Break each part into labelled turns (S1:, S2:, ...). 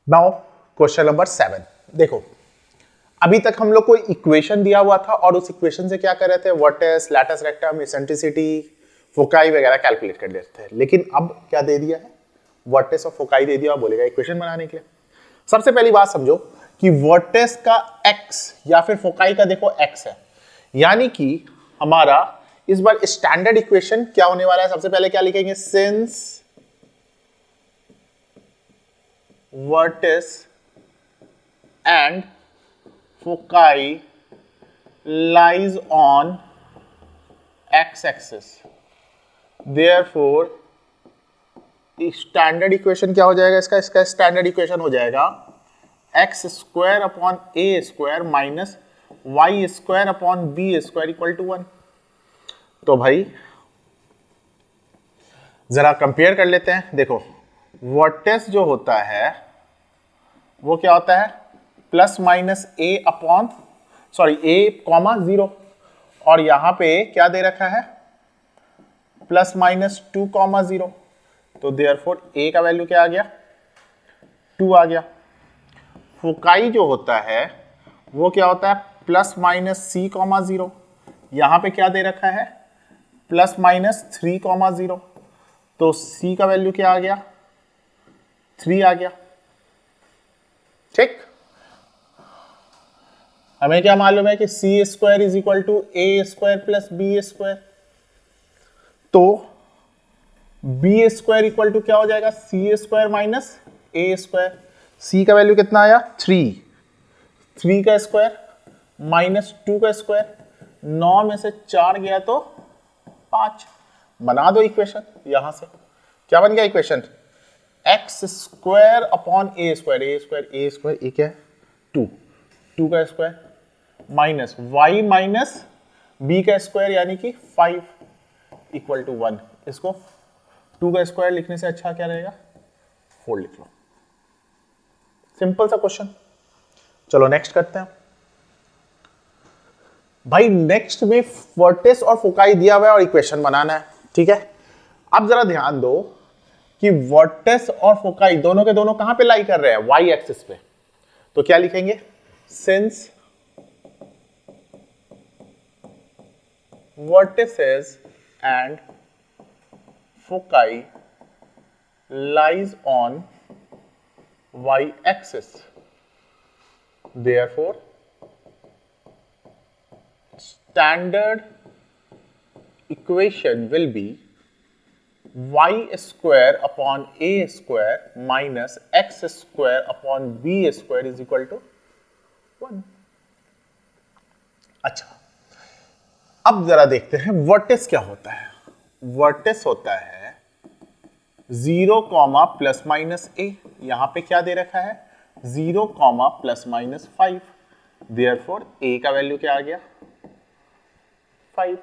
S1: Now question number 7 देखो, अभी तक हम लोग को इक्वेशन दिया हुआ था और उस इक्वेशन से क्या कर रहे थे, vertex, lattice rectum, eccentricity, foci वगैरह कैलकुलेट कर लेते थे। लेकिन अब क्या दे दिया है, वर्टेक्स और फोकाई दे दिया और बोलेगा इक्वेशन बनाने के लिए। सबसे पहली बात समझो कि वर्टेक्स का x या फिर फोकाई का देखो x है, यानी कि हमारा इस बार स्टैंडर्ड इक्वेशन क्या होने वाला है। सबसे पहले क्या लिखेंगे, since vertex and foci lies on x-axis, therefore standard equation क्या हो जाएगा इसका स्टैंडर्ड इक्वेशन हो जाएगा x square upon a square minus y square upon b square equal to 1। तो भाई जरा कंपेयर कर लेते हैं। देखो वर्टेक्स जो होता है वो क्या होता है, प्लस माइनस ए अपॉन ए कॉमा 0, और यहां पे क्या दे रखा है, प्लस माइनस 2 कॉमा 0। तो देयरफॉर ए का वैल्यू क्या आ गया, 2 आ गया। फोकाई जो होता है वो क्या होता है, प्लस माइनस सी कॉमा 0, यहां पे क्या दे रखा है, प्लस माइनस 3 कॉमा 0। तो सी का वैल्यू क्या आ गया, 3 आ गया। ठीक, हमें क्या मालूम है कि C square is equal to A square plus B square. तो बी स्क्वायर इक्वल टू क्या हो जाएगा, सी स्क्वायर माइनस ए स्क्वायर। सी का वैल्यू कितना आया, 3 का स्क्वायर माइनस 2 का स्क्वायर, 9 में से 4 गया तो 5। बना दो इक्वेशन। यहां से क्या बन गया equation, x square upon a square, a क्या है 2 का square minus y minus b का स्क्वायर यानी कि 5 इक्वल टू 1। इसको 2 का स्क्वायर लिखने से अच्छा क्या रहेगा, 4 लिख लो। सिंपल सा क्वेश्चन। चलो नेक्स्ट करते हैं भाई। नेक्स्ट में वर्टेक्स और फोकाई दिया हुआ है और इक्वेशन बनाना है, ठीक है। अब जरा ध्यान दो कि वर्टेक्स और फोकाई दोनों के दोनों कहां पे लाई कर रहे हैं, वाई एक्सिस पे। तो क्या लिखेंगे, since vertices and foci lies on y-axis, therefore standard equation will be y square upon a square minus x square upon b square is equal to 1। अच्छा, अब जरा देखते हैं वर्टेक्स क्या होता है। वर्टेक्स होता है 0 कॉमा प्लस माइनस ए, यहां पे क्या दे रखा है, 0 कॉमा प्लस माइनस 5। देयरफॉर ए का वैल्यू क्या आ गया, 5।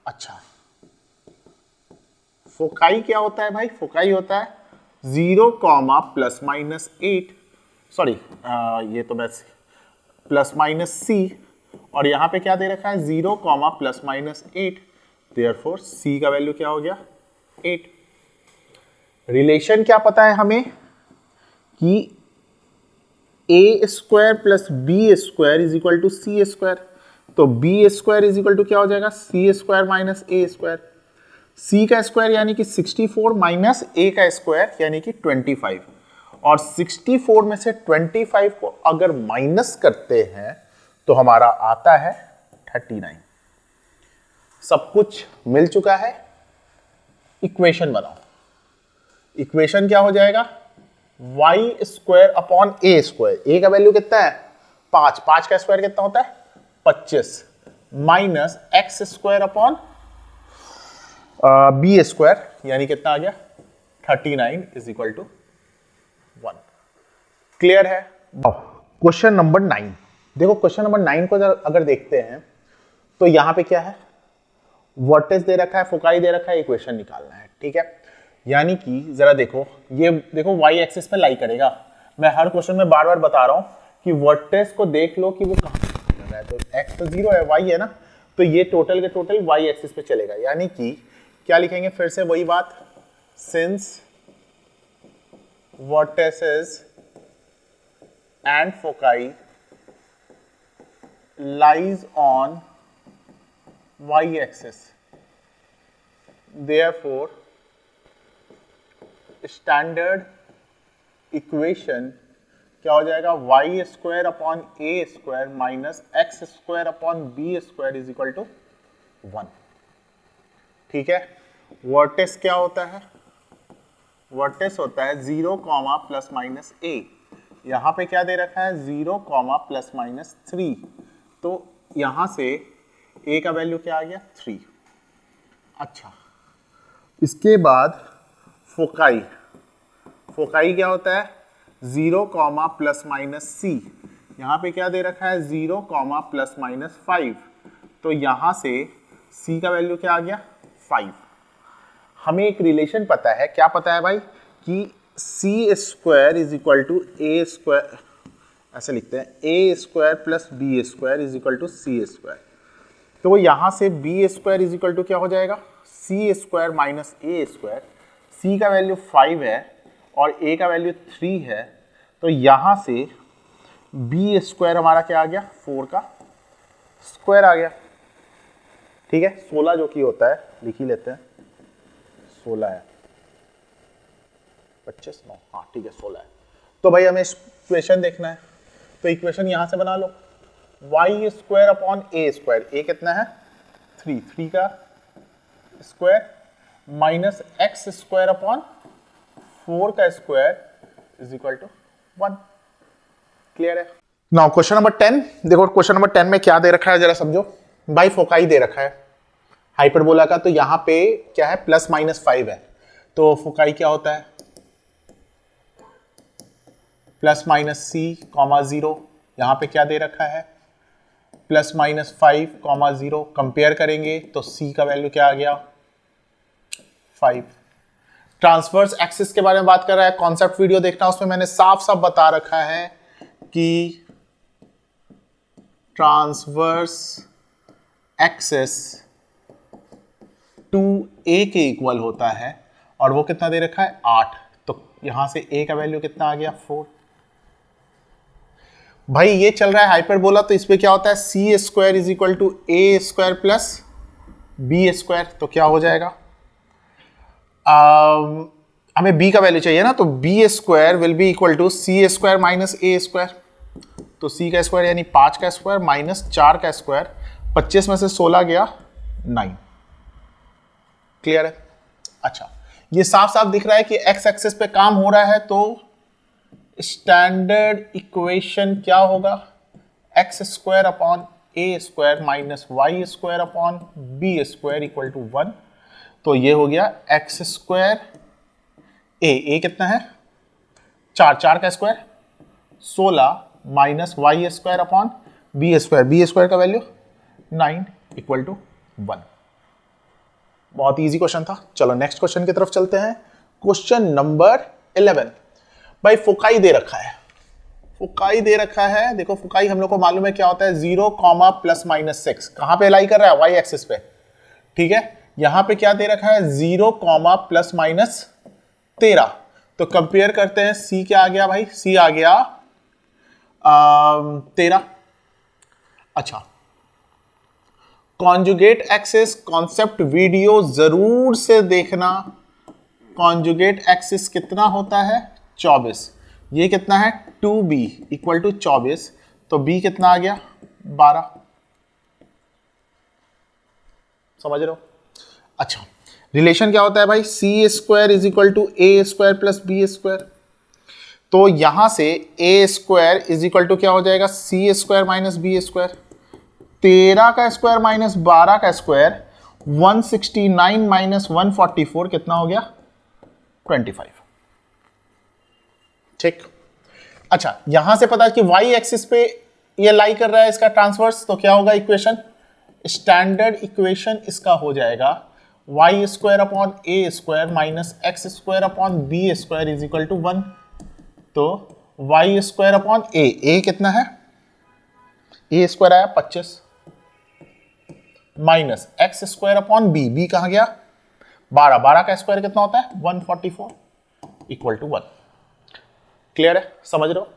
S1: अच्छा, फोकाई क्या होता है भाई, फोकाई होता है 0 कॉमा प्लस माइनस 8, सॉरी ये तो बस प्लस माइनस सी, और यहां पे क्या दे रखा है 0 कॉमा प्लस माइनस 8। देयरफॉर सी का वैल्यू क्या हो गया, 8। रिलेशन क्या पता है हमें कि A square plus B square is equal to C square. तो B square is equal to क्या हो जाएगा, सी स्क्वायर माइनस ए स्क्वायर। सी का स्क्वायर यानी कि 64 माइनस ए का स्क्वायर यानी कि 25, और 64 में से 25 को अगर माइनस करते हैं तो हमारा आता है 39। सब कुछ मिल चुका है, इक्वेशन बनाओ। इक्वेशन क्या हो जाएगा, y square upon a square, ए का वैल्यू कितना है 5, 5 का स्क्वायर कितना होता है 25, minus x square upon b square यानी कितना आ गया 39 इज इक्वल टू 1। क्लियर है। क्वेश्चन नंबर 9 देखो, क्वेश्चन नंबर 9 को अगर देखते हैं तो यहां पे क्या है, वर्टेक्स दे रखा है, फोकाई दे रखा है, इक्वेशन निकालना है, ठीक है। यानी कि जरा देखो, ये देखो वाई एक्सिस पे लाई करेगा। मैं हर क्वेश्चन में बार बार बता रहा हूं कि वर्टेक्स को देख लो कि वो कहां कर रहा है। तो एक्स तो 0 है, वाई है ना, तो ये टोटल के टोटल वाई एक्सिस पे चलेगा। यानी कि क्या लिखेंगे, फिर से वही बात, since vertices and foci lies on y-axis. Therefore, standard equation क्या हो जाएगा, y square upon a square minus x square upon b square is equal to 1। ठीक है, वर्टेक्स क्या होता है, वर्टेक्स होता है 0 कॉमा प्लस माइनस ए। यहाँ पे क्या दे रखा है 0 कॉमा प्लस माइनस 3, तो यहाँ से ए का वैल्यू क्या आ गया 3। अच्छा, इसके बाद फोकाई, फोकाई क्या होता है 0 कॉमा प्लस माइनस सी। यहाँ पे क्या दे रखा है 0 कॉमा प्लस माइनस 5, तो यहाँ से सी का वैल्यू क्या आ गया 5। हमें एक रिलेशन पता है, क्या पता है भाई, कि C square is equal to A square, ऐसे लिखते हैं A square plus B square is equal to C square. तो यहाँ से B square is equal to क्या हो जाएगा सी स्क्वायर माइनस ए स्क्वायर। सी का वैल्यू 5 है और ए का वैल्यू 3 है, तो यहाँ से बी स्क्वायर हमारा क्या आ गया 4 का स्क्वायर आ गया। ठीक है, 16 जो कि होता है लिख ही लेते हैं, 16 है, 25 9, हाँ ठीक है 16 है। तो भाई हमें इक्वेशन देखना है, तो इक्वेशन यहां से बना लो, y square upon a square, a कितना है 3, 3 का square minus x square upon 4 का square is equal to 1। Clear है। नाउ क्वेश्चन नंबर 10 देखो, क्वेश्चन नंबर 10 में क्या दे रखा है जरा समझो। बाई फोकाई दे रखा है हाइपरबोला का, तो यहां पे क्या है प्लस माइनस 5 है, तो फोकाई क्या होता है प्लस माइनस सी कॉमा 0। यहां पे क्या दे रखा है प्लस माइनस 5 कॉमा 0। कंपेयर करेंगे तो सी का वैल्यू क्या आ गया 5। ट्रांसवर्स एक्सिस के बारे में बात कर रहा है, कॉन्सेप्ट वीडियो देखना, उसमें मैंने साफ साफ बता रखा है कि ट्रांसवर्स एक्सिस 2a के इक्वल होता है, और वो कितना दे रखा है 8, तो यहां से a का वैल्यू कितना आ गया 4। भाई ये चल रहा है हाइपरबोला, तो इसमें क्या होता है c square is equal to A square plus B square, तो क्या हो जाएगा हमें b का वैल्यू चाहिए ना, तो B square will be equal to C square minus A square, तो c का स्क्वायर यानी 5 का स्क्वायर माइनस 4 का स्क्वायर, 25 में से 16 गया 9। क्लियर है। अच्छा, ये साफ साफ दिख रहा है कि एक्स एक्सिस पे काम हो रहा है, तो स्टैंडर्ड इक्वेशन क्या होगा x square upon a square minus y square upon b square equal to 1। तो ये हो गया एक्स स्क्वायर ए कितना है 4, 4 का square 16 minus y square upon b square का वैल्यू 9 इक्वल टू 1। बहुत इजी क्वेश्चन था। चलो नेक्स्ट क्वेश्चन की तरफ चलते हैं। Question number 11। भाई फोकाई दे रखा है, फोकाई दे रखा है, देखो फोकाई हम लोग को मालूम है क्या होता है 0 कॉमा प्लस माइनस 6, कहां पे लाई कर रहा है वाई एक्सिस पे। ठीक है, यहां पे क्या दे रखा है 0 कॉमा प्लस माइनस 13, तो कंपेयर करते हैं सी क्या आ गया भाई, सी आ गया 13। अच्छा, कॉन्जुगेट एक्सिस कॉन्सेप्ट वीडियो जरूर से देखना। कॉन्जुगेट एक्सिस कितना होता है 24, ये कितना है 2b इक्वल टू 24, तो b कितना आ गया 12। समझ रहे हो। अच्छा, रिलेशन क्या होता है भाई c square is equal to A square plus B square, तो यहां से a square is equal to क्या हो जाएगा सी स्क्वायर माइनस बी स्क्वायर, 13 का स्क्वायर माइनस 12 का स्क्वायर 169 माइनस 144 कितना हो गया 25। ठीक। अच्छा, यहां से पता है कि वाई एक्सिस पे ये लाई कर रहा है इसका ट्रांसवर्स, तो क्या होगा इक्वेशन, स्टैंडर्ड इक्वेशन इसका हो जाएगा y square upon a square minus x square upon b square is equal to 1। तो वाई स्क्वायर अपॉन ए कितना है ए स्क्वायर आया 25 minus x square upon b कहां गया 12, 12 का स्क्वायर कितना होता है 144 इक्वल टू 1। क्लियर है, समझ रहे हो?